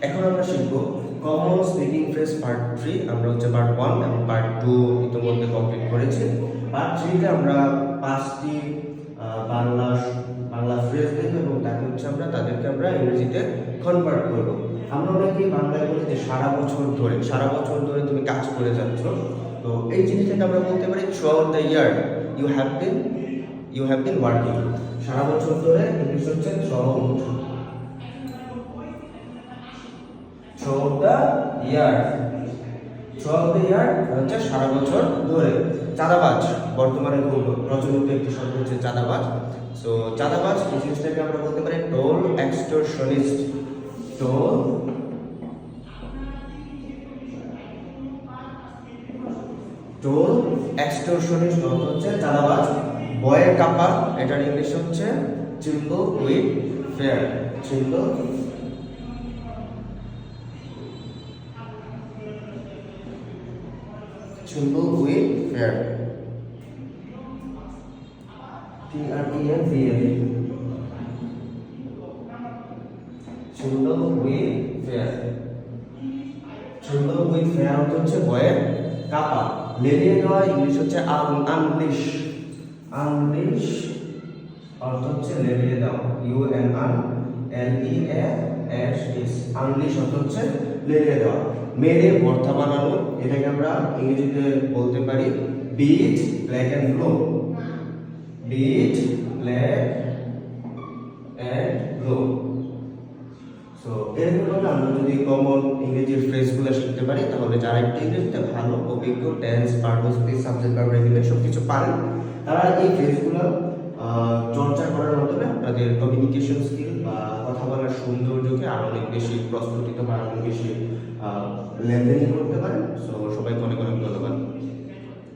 এখন আমরা শিখব কমন স্পিকিং ফ্রেজ পার্ট 3। আমরা হচ্ছে পার্ট 1 এবং পার্ট 2 ইতিমধ্যে কমপ্লিট করেছি। পার্ট 3 তে আমরা 5টি বাংলা ফ্রেজ দেখব এবং তাদেরকে আমরা ইংরেজিতে কনভার্ট করব। আমরা অনেকেই বাংলায় বলি যে সারা বছর ধরে তুমি কাজ করে যাচ্ছ। তো এই জিনিসটাকে আমরা বলতে পারি throughout the year you have been working। সারা বছর ধরে ইংলিশ হচ্ছে throughout the year হচ্ছে সারা বছর ধরে। চাঁদাবাজ বর্তমানে খুব প্রচলিত একটি শব্দ হচ্ছে চাঁদাবাজ। সো চাঁদাবাজ এই জিনিসটাকে আমরা বলতে পারি টোল এক্সটর্শনিস্ট। টোল এক্সটর্শনিস্ট হচ্ছে চাঁদাবাজ। বয়ের কাপা এটার ইংলিশ হচ্ছে symbol with fair. Symbol with fair. T-R-E-M-B-L. Symbol with fair. Symbol with fair হচ্ছে বয়ের কাপা। লেলিয়ে দেওয়া ইংলিশ হচ্ছে আনলিশ অর্থ হচ্ছে লেলিয়ে দেওয়া। UNLEASH আনলিশ অর্থ হচ্ছে লেলিয়ে দেওয়া। মেরে ভর্তা বানানো এটাকে আমরা ইংরেজিতে বলতে পারি beat black and blue. So এরকম আমরা যদি কমন ইংরেজির ফ্রেজগুলো শিখতে পারি তাহলে যারা একটু ইংরেজিতে ভালো অভিজ্ঞ tense purpose speech subject verb regular সবকিছু পারেন তারা এই ফ্রেজগুলো চর্চা করার মাধ্যমে আপনাদের কমিউনিকেশন স্কিল বা কথা বলার সৌন্দর্যকে আরো অনেক বেশি প্রস্ফুটিত বা আরো বেশি লেনদেন করতে পারেন। সো সবাই